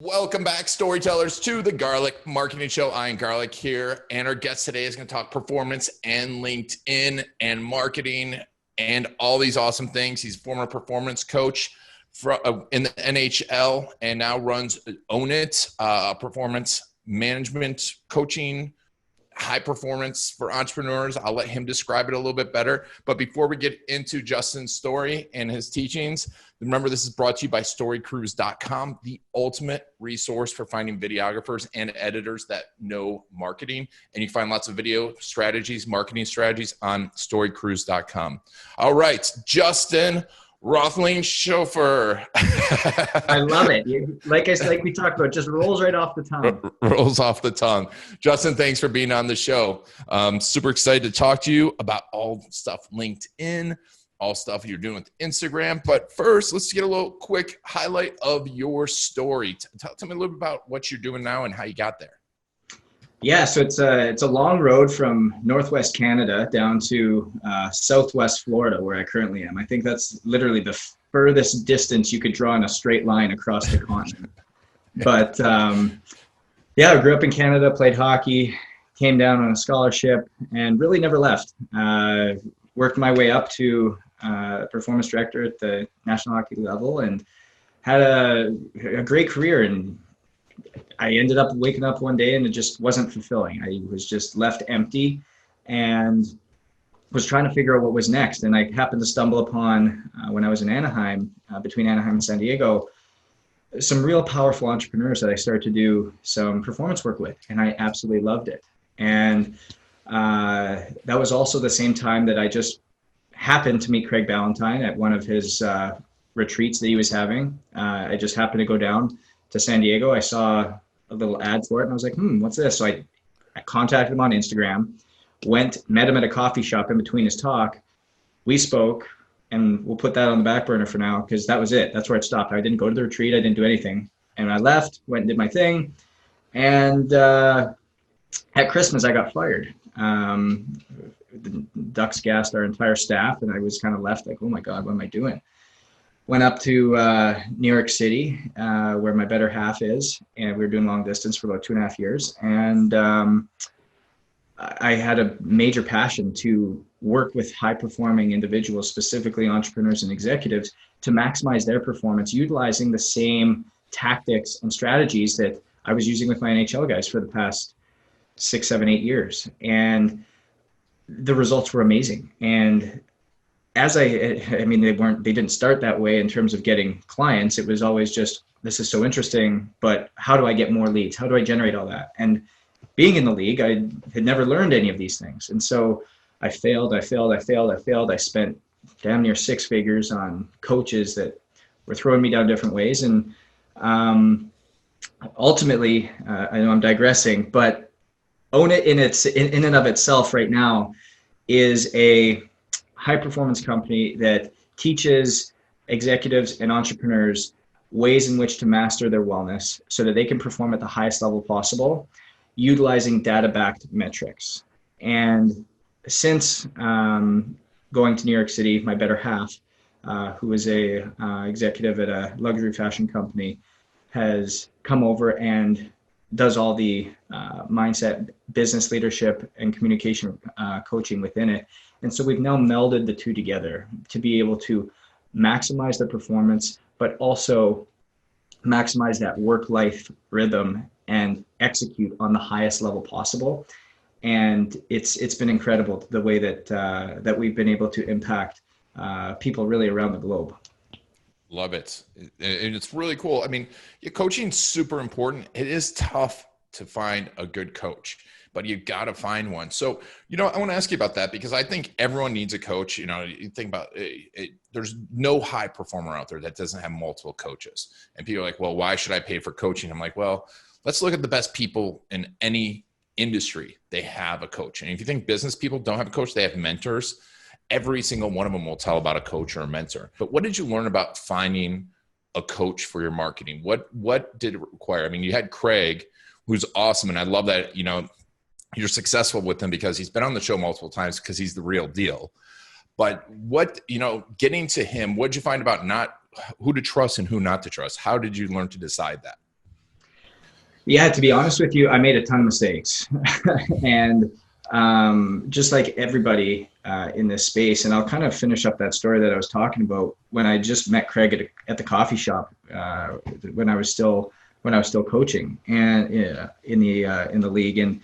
Welcome back, storytellers, to the Garlic Marketing Show. I am Garlic here, and our guest today is going to talk performance and LinkedIn and marketing and all these awesome things. He's a former performance coach in the NHL and now runs OwnIt, performance management coaching, high performance for entrepreneurs. I'll let him describe it a little bit better. But before we get into Justin's story and his teachings, remember this is brought to you by storycruise.com, the ultimate resource for finding videographers and editors that know marketing. And you find lots of video strategies, marketing strategies on storycruise.com. All right, Justin Rothling chauffeur. I love it. Like we talked about, just rolls right off the tongue. Rolls off the tongue. Justin, thanks for being on the show. Super excited to talk to you about all stuff LinkedIn, all stuff you're doing with Instagram. But first, let's get a little quick highlight of your story. Tell me a little bit about what you're doing now and how you got there. Yeah, so it's a long road from Northwest Canada down to Southwest Florida, where I currently am. I think that's literally the furthest distance you could draw in a straight line across the continent. But yeah, I grew up in Canada, played hockey, came down on a scholarship, and really never left. Worked my way up to performance director at the National Hockey level, and had a great career. And I ended up waking up one day and it just wasn't fulfilling. I was just left empty and was trying to figure out what was next. And I happened to stumble upon, when I was in Anaheim, between Anaheim and San Diego, some real powerful entrepreneurs that I started to do some performance work with. And I absolutely loved it. And that was also the same time that I just happened to meet Craig Ballantyne at one of his retreats that he was having. I just happened to go down to San Diego. I saw a little ad for it and I was like, what's this? So I contacted him on Instagram, met him at a coffee shop in between his talk. We spoke, and we'll put that on the back burner for now because that was it. That's where it stopped. I didn't go to the retreat. I didn't do anything. And I left, went and did my thing. And at Christmas, I got fired. The Ducks gassed our entire staff, and I was kind of left like, oh my God, what am I doing? Went up to New York City, where my better half is, and we were doing long distance for about 2.5 years. And I had a major passion to work with high-performing individuals, specifically entrepreneurs and executives, to maximize their performance, utilizing the same tactics and strategies that I was using with my NHL guys for the past 6, 7, 8 years. And the results were amazing. And as I mean, they didn't start that way in terms of getting clients. It was always just, this is so interesting, but how do I get more leads? How do I generate all that? And being in the league, I had never learned any of these things. And so I failed. I spent damn near 6 figures on coaches that were throwing me down different ways. And ultimately, I know I'm digressing, but OwnIt in and of itself right now is a high performance company that teaches executives and entrepreneurs ways in which to master their wellness so that they can perform at the highest level possible, utilizing data-backed metrics. And since going to New York City, my better half, who is a executive at a luxury fashion company, has come over and does all the mindset, business leadership, and communication coaching within it. And so we've now melded the two together to be able to maximize their performance, but also maximize that work-life rhythm and execute on the highest level possible. And it's been incredible the way that we've been able to impact people really around the globe. Love it. And it's really cool. I mean, coaching is super important. It is tough to find a good coach, but you got to find one. So, I want to ask you about that because I think everyone needs a coach. You think about it, there's no high performer out there that doesn't have multiple coaches. And people are like, well, why should I pay for coaching? I'm like, well, let's look at the best people in any industry. They have a coach. And if you think business people don't have a coach, they have mentors. Every single one of them will tell about a coach or a mentor. But what did you learn about finding a coach for your marketing? What did it require? I mean, you had Craig, who's awesome. And I love that, you're successful with him because he's been on the show multiple times because he's the real deal. But getting to him, what did you find about not who to trust and who not to trust? How did you learn to decide that? Yeah, to be honest with you, I made a ton of mistakes. And just like everybody in this space, and I'll kind of finish up that story that I was talking about when I just met Craig at the coffee shop when I was still coaching and in the league, and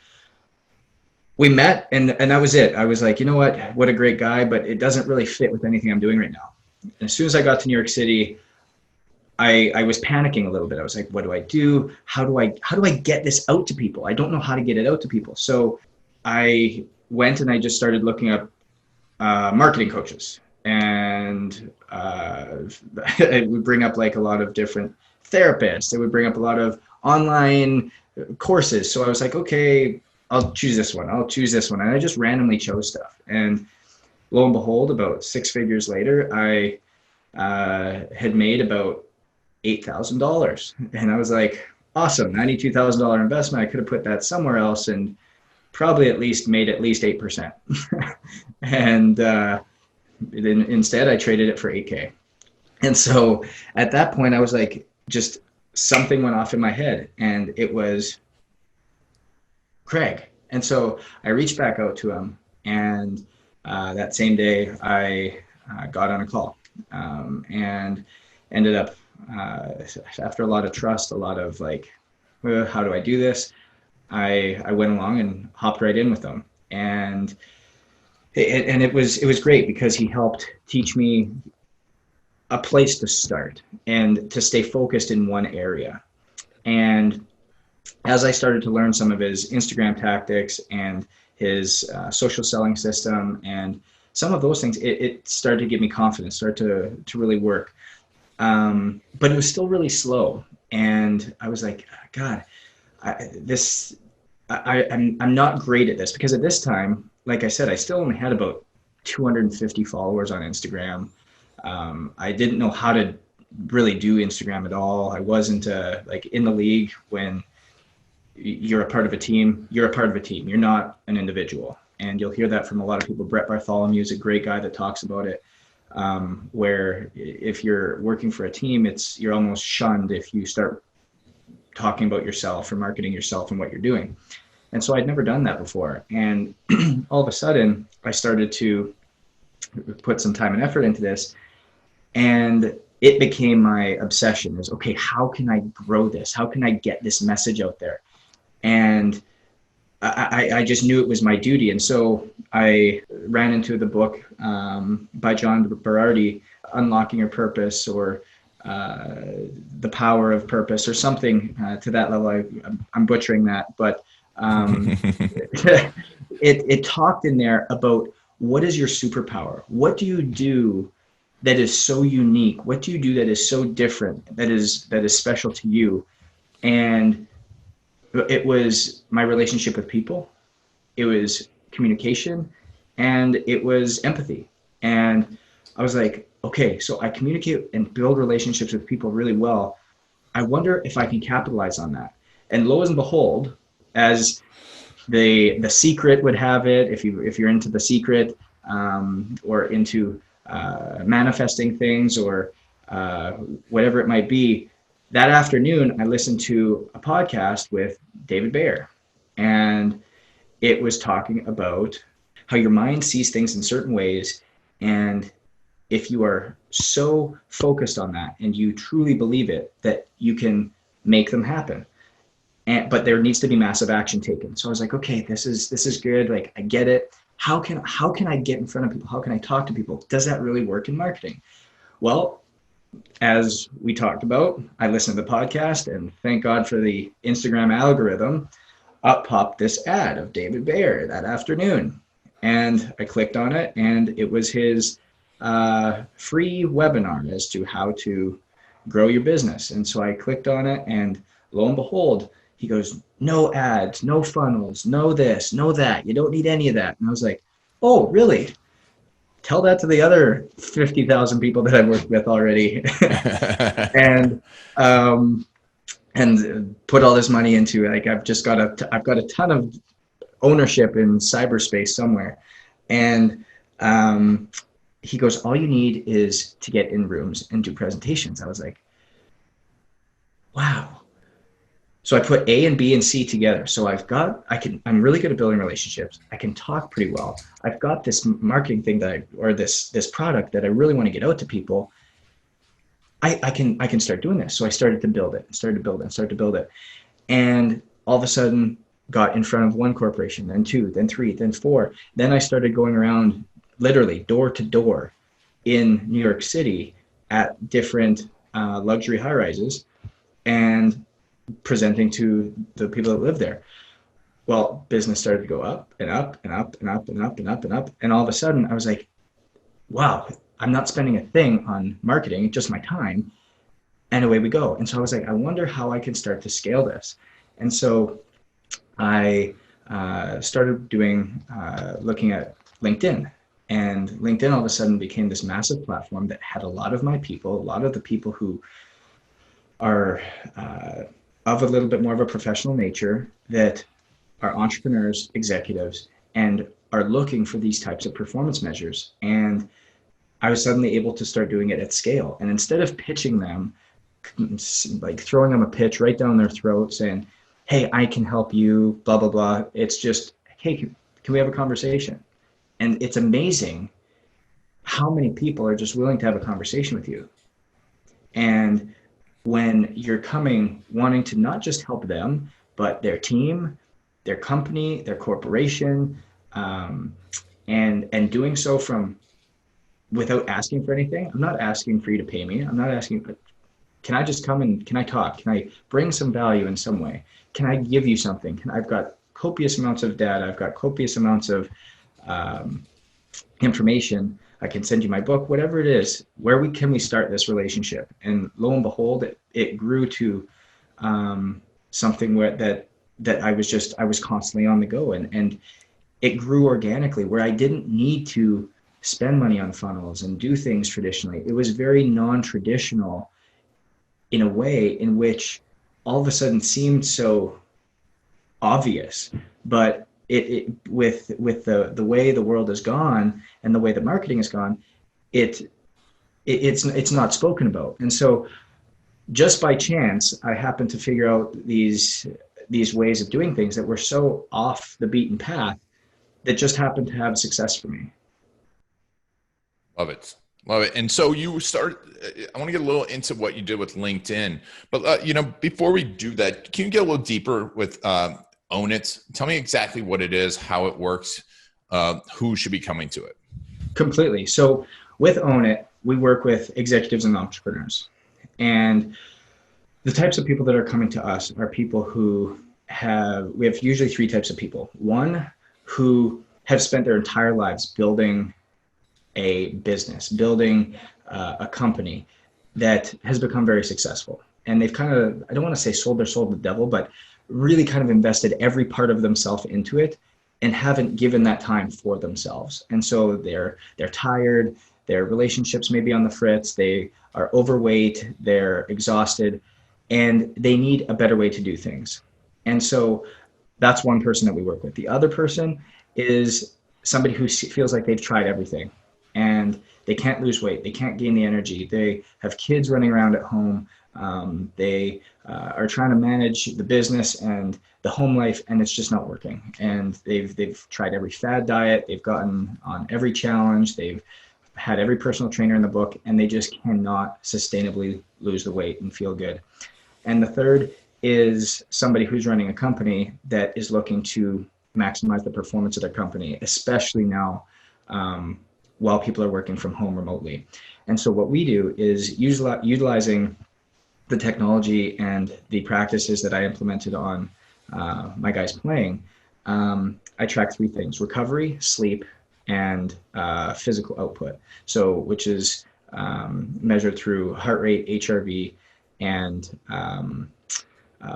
we met, and that was it. I was like, you know what a great guy, but it doesn't really fit with anything I'm doing right now. And as soon as I got to New York City, I was panicking a little bit. I was like, what do I do? How do I get this out to people? I don't know how to get it out to people. So I went and I just started looking up marketing coaches, and it would bring up like a lot of different therapists. It would bring up a lot of online courses. So I was like, okay, I'll choose this one. I'll choose this one. And I just randomly chose stuff. And lo and behold, about 6 figures later, I had made about $8,000. And I was like, awesome, $92,000 investment. I could have put that somewhere else and probably made at least 8%. And then instead I traded it for 8K. And so at that point I was like, just something went off in my head, and it was Craig. And so I reached back out to him, and that same day I got on a call and ended up after a lot of trust, a lot of like, how do I do this? I went along and hopped right in with them, and it was great because he helped teach me a place to start and to stay focused in one area. And as I started to learn some of his Instagram tactics and his social selling system and some of those things, it started to give me confidence, started to really work. But it was still really slow. And I was like, God, I'm not great at this, because at this time, like I said, I still only had about 250 followers on Instagram. I didn't know how to really do Instagram at all. I wasn't like in the league. When you're a part of a team, you're a part of a team. You're not an individual. And you'll hear that from a lot of people. Brett Bartholomew is a great guy that talks about it, where if you're working for a team, you're almost shunned if you start talking about yourself or marketing yourself and what you're doing. And so I'd never done that before. And all of a sudden I started to put some time and effort into this, and it became my obsession. Is, okay, how can I grow this? How can I get this message out there? And I just knew it was my duty. And so I ran into the book by John Berardi, Unlocking Your Purpose, or The Power of Purpose, or something to that level. I'm butchering that, but it talked in there about, what is your superpower? What do you do that is so unique? What do you do that is so different, that is special to you? And it was my relationship with people, it was communication, and it was empathy. And I was like, okay, so I communicate and build relationships with people really well. I wonder if I can capitalize on that. And lo and behold, as the Secret would have it, if you're into The Secret, or into manifesting things, or whatever it might be, that afternoon I listened to a podcast with David Bayer, and it was talking about how your mind sees things in certain ways, and if you are so focused on that and you truly believe it, that you can make them happen. But there needs to be massive action taken. So I was like, okay, this is good. Like, I get it. How can I get in front of people? How can I talk to people? Does that really work in marketing? Well, as we talked about, I listened to the podcast, and thank God for the Instagram algorithm. Up popped this ad of David Bayer that afternoon. And I clicked on it, and it was his free webinar as to how to grow your business. And so I clicked on it, and lo and behold, he goes, no ads, no funnels, no this, no that. You don't need any of that. And I was like, oh, really? Tell that to the other 50,000 people that I've worked with already. and put all this money into, like, I've got a ton of ownership in cyberspace somewhere. And he goes, all you need is to get in rooms and do presentations. I was like, wow. So I put A and B and C together. So I'm really good at building relationships. I can talk pretty well. I've got this marketing thing or this product that I really want to get out to people. I can start doing this. So I started to build it, started to build it. And all of a sudden got in front of one corporation, then two, then three, then four. Then I started going around literally door to door in New York City at different luxury high rises and presenting to the people that live there. Well, business started to go up and up and up and up and up and up and up. And all of a sudden I was like, wow, I'm not spending a thing on marketing, just my time. And away we go. And so I was like, I wonder how I can start to scale this. And so I started looking at LinkedIn. And LinkedIn all of a sudden became this massive platform that had a lot of my people, a lot of the people who are of a little bit more of a professional nature, that are entrepreneurs, executives, and are looking for these types of performance measures. And I was suddenly able to start doing it at scale. And instead of pitching them, like throwing them a pitch right down their throat saying, hey, I can help you, blah, blah, blah. It's just, hey, can we have a conversation? And it's amazing how many people are just willing to have a conversation with you. And when you're wanting to not just help them, but their team, their company, their corporation, and doing so without asking for anything. I'm not asking for you to pay me. I'm not asking, but can I just come and can I talk? Can I bring some value in some way? Can I give you something? I've got copious amounts of data. I've got copious amounts of information. I can send you my book, whatever it is. Can we start this relationship? And lo and behold, it grew to something that I was constantly on the go, and it grew organically, where I didn't need to spend money on funnels and do things traditionally. It was very non-traditional in a way in which all of a sudden seemed so obvious, but with the way the world has gone and the way the marketing has gone, it's not spoken about. And so just by chance, I happened to figure out these ways of doing things that were so off the beaten path that just happened to have success for me. Love it. Love it. And so I want to get a little into what you did with LinkedIn, but before we do that, can you get a little deeper with OwnIt? Tell me exactly what it is, how it works, who should be coming to it. Completely. So with OwnIt, we work with executives and entrepreneurs. And the types of people that are coming to us are people we have usually three types of people. One, who have spent their entire lives building a business, building a company that has become very successful. And they've kind of, I don't want to say sold their soul to the devil, but really kind of invested every part of themselves into it and haven't given that time for themselves. And so they're tired, their relationships may be on the fritz, they are overweight, they're exhausted, and they need a better way to do things. And so that's one person that we work with. The other person is somebody who feels like they've tried everything and they can't lose weight, they can't gain the energy, they have kids running around at home, they are trying to manage the business and the home life, and it's just not working. And they've tried every fad diet, they've gotten on every challenge, they've had every personal trainer in the book, and they just cannot sustainably lose the weight and feel good. And the third is somebody who's running a company that is looking to maximize the performance of their company, especially now while people are working from home remotely. And so what we do is utilizing the technology and the practices that I implemented on my guys playing. I track three things: recovery, sleep, and physical output. So which is measured through heart rate, HRV, and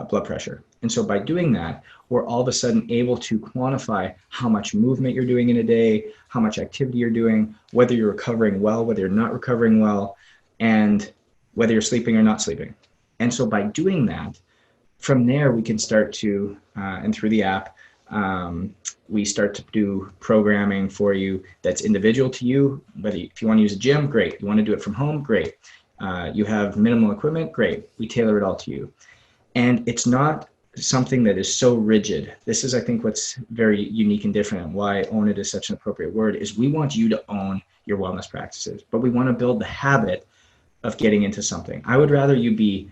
blood pressure. And so by doing that, we're all of a sudden able to quantify how much movement you're doing in a day, how much activity you're doing, whether you're recovering well, whether you're not recovering well, and whether you're sleeping or not sleeping. And so by doing that, from there, we can start to, and through the app, we start to do programming for you that's individual to you. If you want to use a gym, great. You want to do it from home, great. You have minimal equipment, great. We tailor it all to you. And it's not something that is so rigid. This is, I think, what's very unique and different, and why own it is such an appropriate word, is we want you to own your wellness practices, but we want to build the habit of getting into something. I would rather you be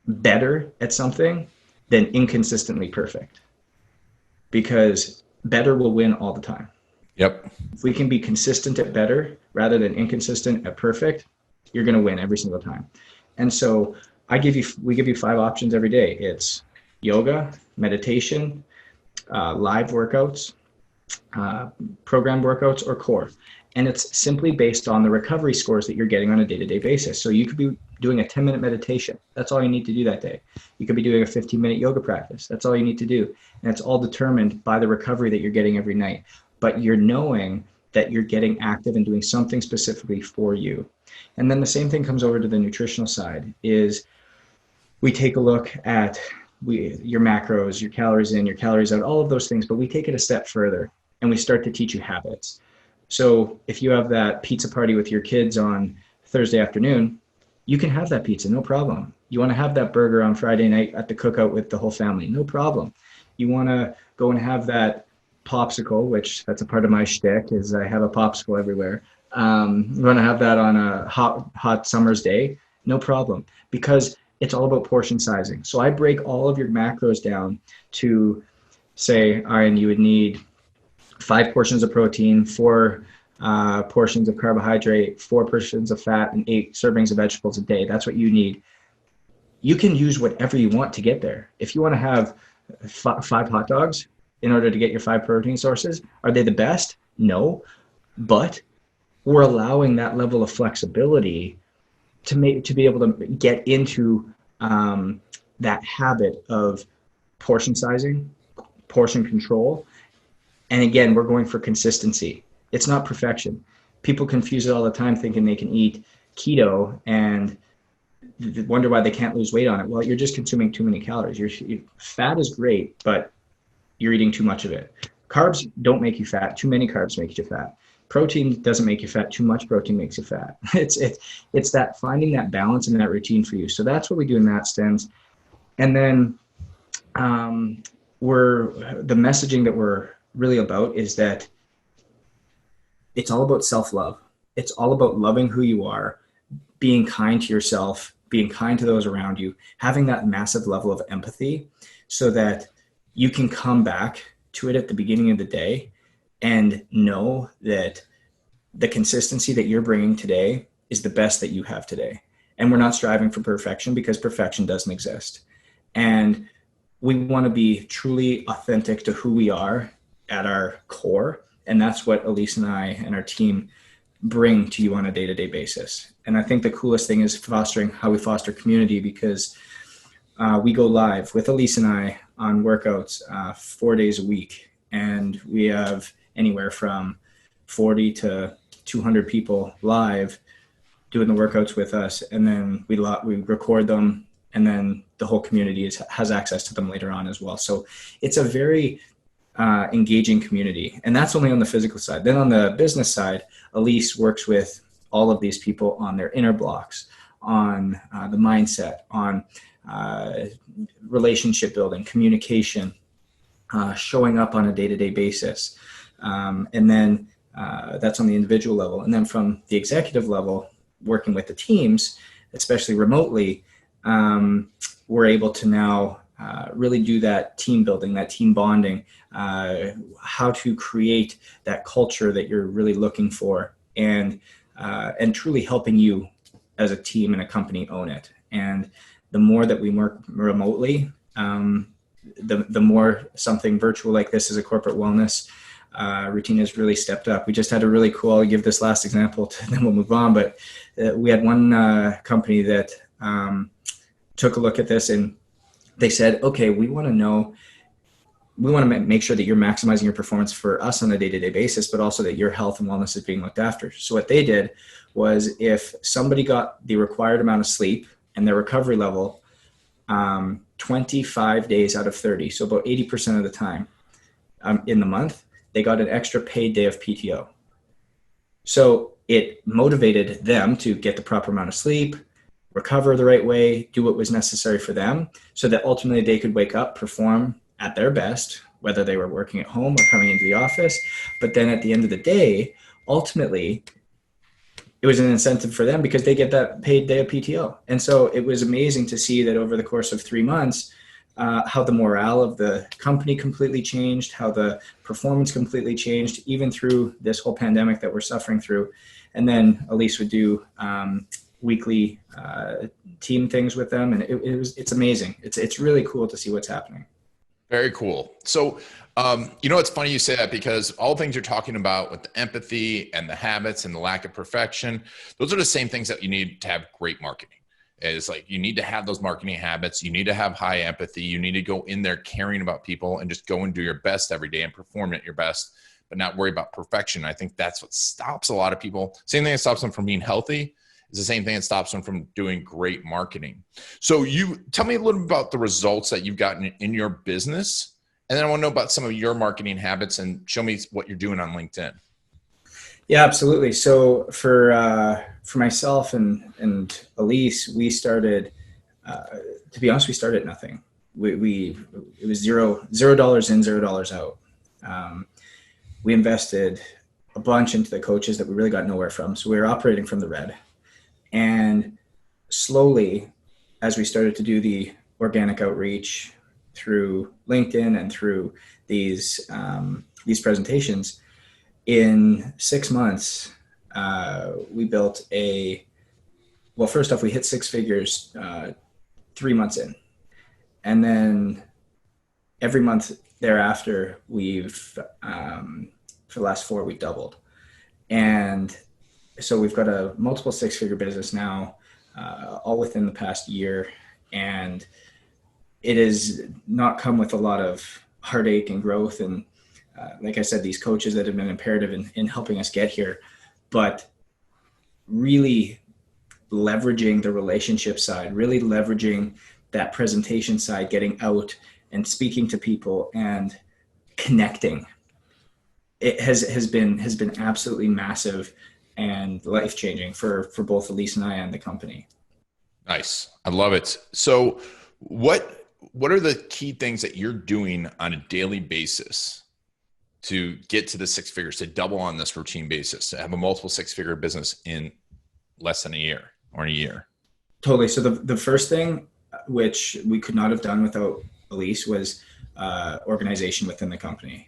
better at something than inconsistently perfect, because better will win all the time. Yep. If we can be consistent at better rather than inconsistent at perfect, you're going to win every single time. And so we give you 5 options every day. It's yoga, meditation, live workouts, program workouts, or core. And it's simply based on the recovery scores that you're getting on a day-to-day basis. So you could be doing a 10-minute meditation. That's all you need to do that day. You could be doing a 15-minute yoga practice. That's all you need to do. And it's all determined by the recovery that you're getting every night. But you're knowing that you're getting active and doing something specifically for you. And then the same thing comes over to the nutritional side, is we take a look at your macros, your calories in, your calories out, all of those things, but we take it a step further and we start to teach you habits. So if you have that pizza party with your kids on Thursday afternoon, you can have that pizza, no problem. You want to have that burger on Friday night at the cookout with the whole family, no problem. You want to go and have that popsicle, which that's a part of my shtick, is I have a popsicle everywhere. You want to have that on a hot summer's day, no problem, because it's all about portion sizing. So I break all of your macros down to say, Aaron, you would need 5 portions of protein, 4 portions of carbohydrate, 4 portions of fat, and 8 servings of vegetables a day. That's what you need. You can use whatever you want to get there. If you want to have 5 hot dogs in order to get your 5 protein sources, are they the best? No, but we're allowing that level of flexibility to be able to get into that habit of portion sizing, portion control. And again, we're going for consistency. It's not perfection. People confuse it all the time, thinking they can eat keto and wonder why they can't lose weight on it. Well, you're just consuming too many calories. Fat is great, but you're eating too much of it. Carbs don't make you fat. Too many carbs make you fat. Protein doesn't make you fat. Too much protein makes you fat. It's that finding that balance and that routine for you. So that's what we do in that sense. And then the messaging that we're really about is that it's all about self-love. It's all about loving who you are, being kind to yourself, being kind to those around you, having that massive level of empathy so that you can come back to it at the beginning of the day and know that the consistency that you're bringing today is the best that you have today. And we're not striving for perfection, because perfection doesn't exist. And we want to be truly authentic to who we are at our core. And that's what Elise and I and our team bring to you on a day-to-day basis. And I think the coolest thing is fostering how we foster community, because we go live with Elise and I on workouts 4 days a week. And we have anywhere from 40 to 200 people live doing the workouts with us. And then we record them, and then the whole community has access to them later on as well. So it's a very engaging community. And that's only on the physical side. Then on the business side, Elise works with all of these people on their inner blocks, on the mindset, on relationship building, communication, showing up on a day-to-day basis. And then that's on the individual level. And then from the executive level, working with the teams, especially remotely, we're able to now really do that team building, that team bonding, how to create that culture that you're really looking for, and truly helping you as a team and a company own it. And the more that we work remotely, the more something virtual like this as a corporate wellness routine has really stepped up. We just had a really cool, I'll give this last example, then we'll move on, but we had one company that took a look at this, and they said, okay, we want to make sure that you're maximizing your performance for us on a day-to-day basis, but also that your health and wellness is being looked after. So what they did was, if somebody got the required amount of sleep and their recovery level 25 days out of 30, so about 80% of the time in the month, they got an extra paid day of PTO. So it motivated them to get the proper amount of sleep, recover the right way, do what was necessary for them, so that ultimately they could wake up, perform at their best, whether they were working at home or coming into the office. But then at the end of the day, ultimately, it was an incentive for them because they get that paid day of PTO. And so it was amazing to see that over the course of 3 months, how the morale of the company completely changed, how the performance completely changed, even through this whole pandemic that we're suffering through. And then Elise would do weekly team things with them, and it's amazing. It's really cool to see what's happening. Very cool. So, it's funny you say that, because all the things you're talking about with the empathy and the habits and the lack of perfection, those are the same things that you need to have great marketing. It's like, you need to have those marketing habits. You need to have high empathy. You need to go in there caring about people and just go and do your best every day and perform at your best, but not worry about perfection. I think that's what stops a lot of people. Same thing that stops them from being healthy is the same thing that stops them from doing great marketing. So you tell me a little bit about the results that you've gotten in your business. And then I want to know about some of your marketing habits, and show me what you're doing on LinkedIn. Yeah, absolutely. So for myself and Elise, we started, to be honest, we started nothing. It was $0 in, $0 out. We invested a bunch into the coaches that we really got nowhere from. So we were operating from the red. And slowly, as we started to do the organic outreach through LinkedIn and through these presentations, in 6 months, we built first off, we hit 6 figures 3 months in. And then every month thereafter, for the last 4, we doubled. And so we've got a multiple 6-figure business now, all within the past year. And it has not come with a lot of heartache and growth. And like I said, these coaches that have been imperative in helping us get here, but really leveraging the relationship side, really leveraging that presentation side, getting out and speaking to people and connecting. It has been absolutely massive and life-changing for both Elise and I and the company. Nice. I love it. So what are the key things that you're doing on a daily basis to get to the 6 figures, to double on this routine basis, to have a multiple 6-figure business in less than a year or a year? Totally. So the first thing, which we could not have done without Elise, was organization within the company.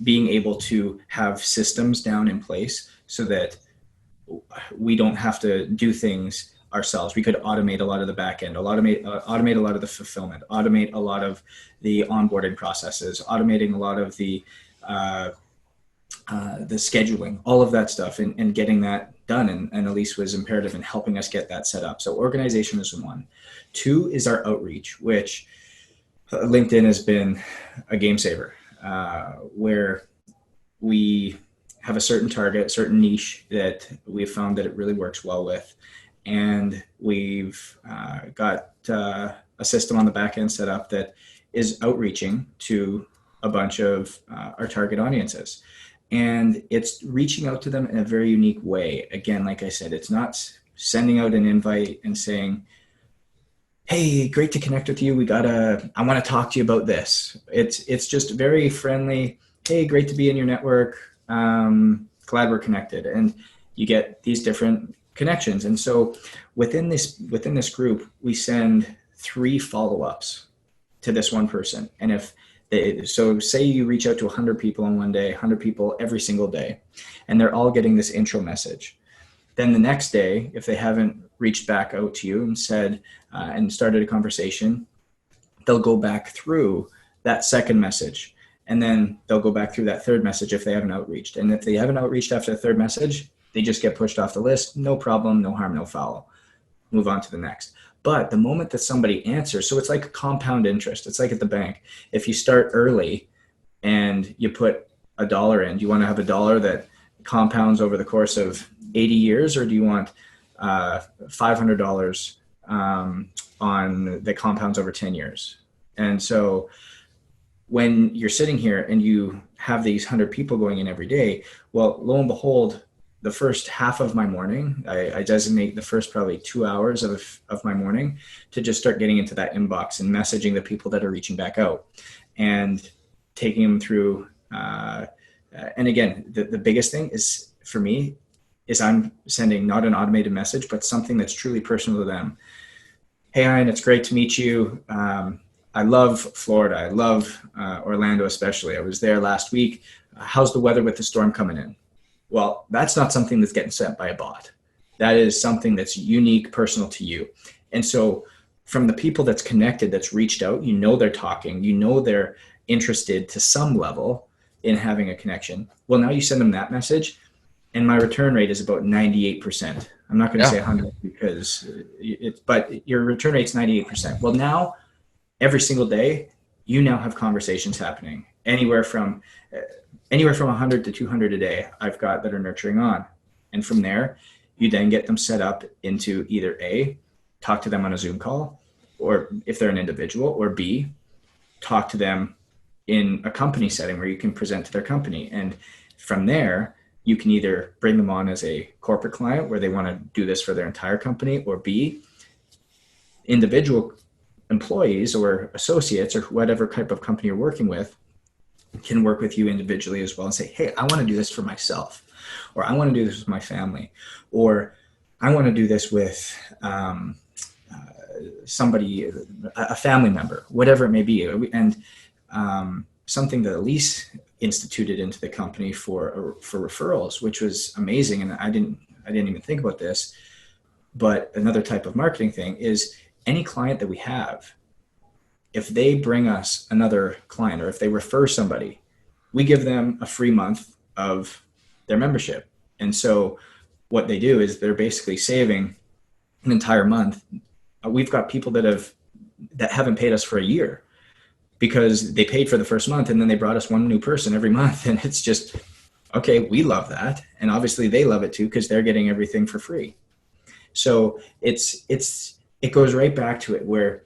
Being able to have systems down in place so that we don't have to do things ourselves. We could automate a lot of the back end, automate a lot of the fulfillment, automate a lot of the onboarding processes, automating a lot of the scheduling, all of that stuff, and getting that done. And Elise was imperative in helping us get that set up. So organization is 1. 2 is our outreach, which LinkedIn has been a game saver, where we have a certain target, a certain niche that we've found that it really works well with. And we've got a system on the back end set up that is outreaching to a bunch of our target audiences. And it's reaching out to them in a very unique way. Again, like I said, it's not sending out an invite and saying, hey, great to connect with you. I want to talk to you about this. It's just very friendly. Hey, great to be in your network. Glad we're connected. And you get these different connections. And so within this group, we send 3 follow-ups to this one person. And so say you reach out to 100 people in one day, 100 people every single day, and they're all getting this intro message. Then the next day, if they haven't reached back out to you and said, and started a conversation, they'll go back through that second message. And then they'll go back through that third message if they haven't outreached. And if they haven't outreached after the third message, they just get pushed off the list. No problem, no harm, no foul. Move on to the next. But the moment that somebody answers, so it's like compound interest. It's like at the bank. If you start early and you put $1 in, do you want to have $1 that compounds over the course of 80 years, or do you want $500 on that compounds over 10 years? And so when you're sitting here and you have these 100 people going in every day, well, lo and behold, the first half of my morning, I designate the first probably 2 hours of my morning to just start getting into that inbox and messaging the people that are reaching back out and taking them through. And again, the biggest thing is for me is I'm sending not an automated message, but something that's truly personal to them. Hey, Ian, it's great to meet you. I love Florida. I love Orlando especially. I was there last week. How's the weather with the storm coming in? Well, that's not something that's getting sent by a bot. That is something that's unique, personal to you. And so from the people that's connected, that's reached out, you know they're talking, you know they're interested to some level in having a connection. Well, now you send them that message, and my return rate is about 98%. I'm not going to say 100 because but your return rate's 98%. Well, now every single day, you now have conversations happening anywhere from 100 to 200 a day I've got that are nurturing on. And from there, you then get them set up into either A, talk to them on a Zoom call, or if they're an individual, or B, talk to them in a company setting where you can present to their company. And from there, you can either bring them on as a corporate client where they want to do this for their entire company, or B, individual employees or associates or whatever type of company you're working with can work with you individually as well and say, hey, I want to do this for myself, or I want to do this with my family, or I want to do this with somebody, a family member, whatever it may be. And something that Elise instituted into the company for referrals, which was amazing. And I didn't even think about this, but another type of marketing thing is any client that we have, if they bring us another client or if they refer somebody, we give them a free month of their membership. And so what they do is they're basically saving an entire month. We've got people that haven't paid us for a year because they paid for the first month and then they brought us one new person every month. And it's just, okay, we love that. And obviously they love it too, because they're getting everything for free. So it goes right back to it where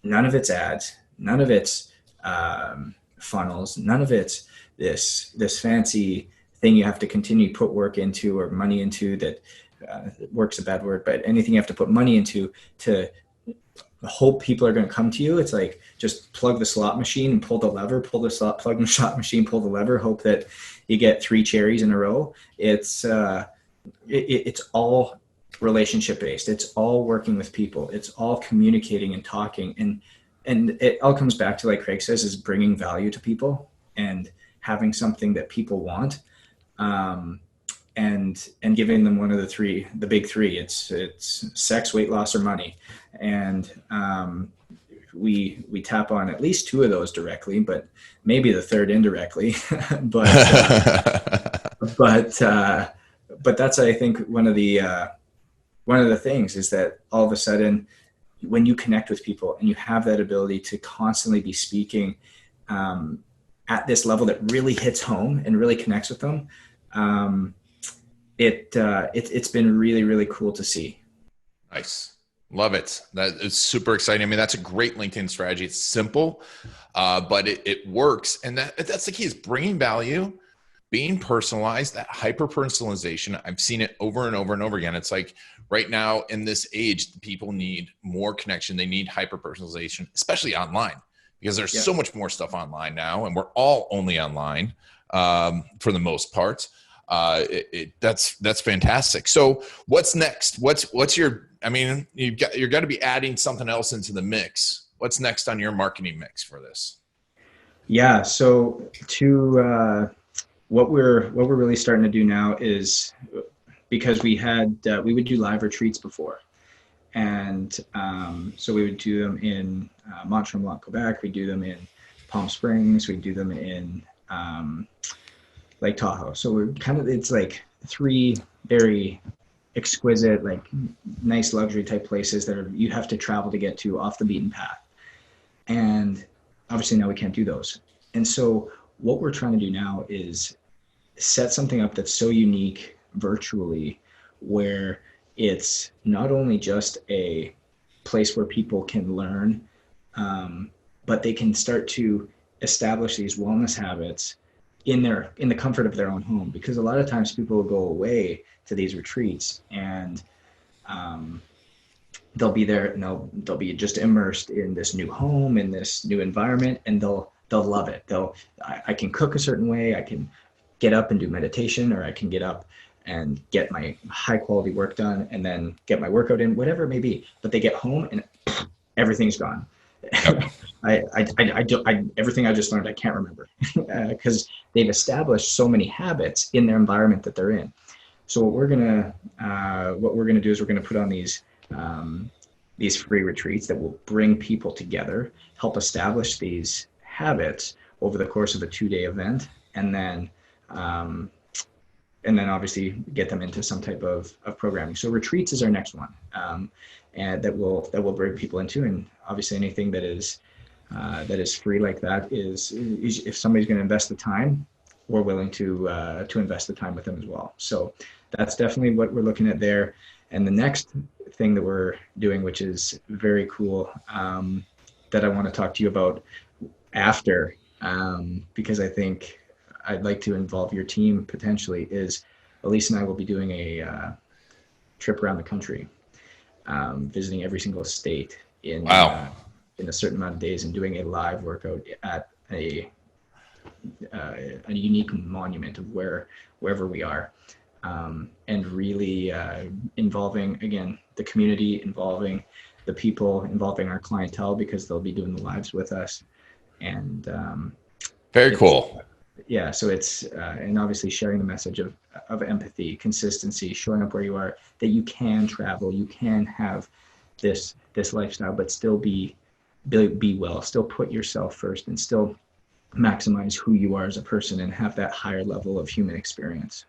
none of it's ads, none of it's funnels, none of it's this fancy thing you have to continue to put work into or money into that work's a bad word, but anything you have to put money into to hope people are going to come to you. It's like just plug the slot machine and pull the lever, plug the slot machine, pull the lever, hope that you get 3 cherries in a row. It's all relationship based. It's all working with people. It's all communicating and talking. And it all comes back to, like Craig says, is bringing value to people and having something that people want. And giving them one of the big three. It's sex, weight loss, or money. And we tap on at least 2 of those directly, but maybe the third indirectly. but that's, I think, one of the things is that all of a sudden, when you connect with people and you have that ability to constantly be speaking at this level that really hits home and really connects with them, it's been really, really cool to see. Nice. Love it. That is super exciting. I mean, that's a great LinkedIn strategy. It's simple, but it works. And that's the key, is bringing value, being personalized, that hyper personalization. I've seen it over and over and over again. It's like right now in this age, people need more connection. They need hyper personalization, especially online, because there's so much more stuff online now, and we're all only online for the most part. That's fantastic. So what's next? What's your, I mean, you're got to be adding something else into the mix. What's next on your marketing mix for this? Yeah. So what we're really starting to do now is, because we would do live retreats before. And so we would do them in Mont-Tremblant, Quebec. We do them in Palm Springs. We do them in Lake Tahoe. So it's like 3 very exquisite, like nice luxury type places that you have to travel to get to off the beaten path. And obviously now we can't do those. And so what we're trying to do now is set something up that's so unique virtually, where it's not only just a place where people can learn, but they can start to establish these wellness habits in the comfort of their own home, because a lot of times people will go away to these retreats and um, they'll be there and they'll be just immersed in this new home, in this new environment, and they'll love it. I can cook a certain way, I can get up and do meditation, or I can get up and get my high quality work done and then get my workout in, whatever it may be. But they get home and everything's gone. Yep. Everything I just learned, I can't remember because they've established so many habits in their environment that they're in. So what we're gonna do is we're gonna put on these free retreats that will bring people together, help establish these habits over the course of a 2-day event, and then obviously get them into some type of programming. So retreats is our next one, and that will bring people into, and obviously anything that is free like that is if somebody's going to invest the time, we're willing to invest the time with them as well. So that's definitely what we're looking at there. And the next thing that we're doing, which is very cool, that I want to talk to you about after, because I think I'd like to involve your team potentially, is Elise and I will be doing a trip around the country, visiting every single state in a certain amount of days, and doing a live workout at a unique monument of wherever we are, and really involving, again, the community, involving the people, involving our clientele, because they'll be doing the lives with us. And very cool. Yeah, so it's and obviously sharing the message of empathy, consistency, showing up where you are, that you can travel, you can have this lifestyle, but still be well, still put yourself first, and still maximize who you are as a person, and have that higher level of human experience.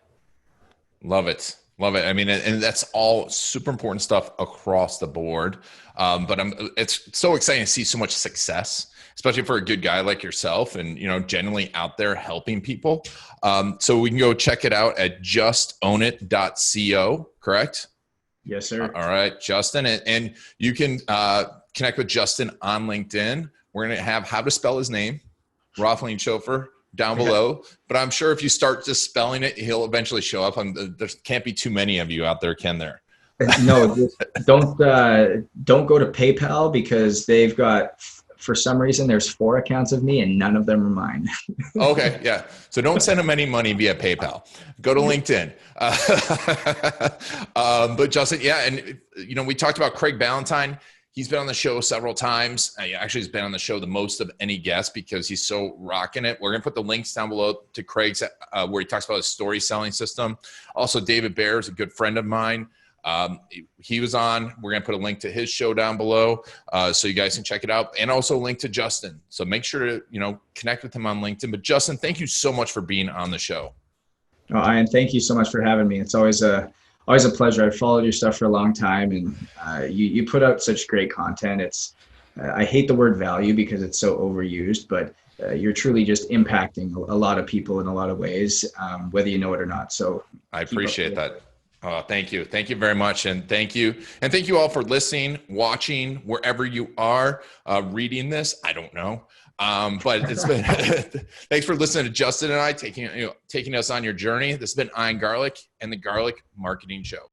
Love it. Love it. I mean, and that's all super important stuff across the board. But it's so exciting to see so much success, especially for a good guy like yourself, and, generally out there helping people. So we can go check it out at justownit.co, correct? Yes, sir. All right, Justin. And you can connect with Justin on LinkedIn. We're going to have how to spell his name, Rothlein Chauffeur, down below. But I'm sure if you start just spelling it, he'll eventually show up. There can't be too many of you out there, can there? No, don't go to PayPal, because they've got, for some reason, there's 4 accounts of me and none of them are mine. Okay, yeah. So don't send them any money via PayPal. Go to LinkedIn. But Justin, yeah, and we talked about Craig Ballantyne. He's been on the show several times. Actually, he's been on the show the most of any guest because he's so rocking it. We're going to put the links down below to Craig's where he talks about his story selling system. Also, David Baer is a good friend of mine. He was on. We're going to put a link to his show down below so you guys can check it out, and also a link to Justin. So make sure to connect with him on LinkedIn. But Justin, thank you so much for being on the show. Oh, Ian, thank you so much for having me. It's always a pleasure. I've followed your stuff for a long time, and you put out such great content. I hate the word value because it's so overused, but you're truly just impacting a lot of people in a lot of ways, whether you know it or not. So I appreciate that. Oh, thank you. Thank you very much. And thank you. And thank you all for listening, watching, wherever you are, reading this. I don't know. But it's been, thanks for listening to Justin and I taking us on your journey. This has been Ian Garlic and the Garlic Marketing Show.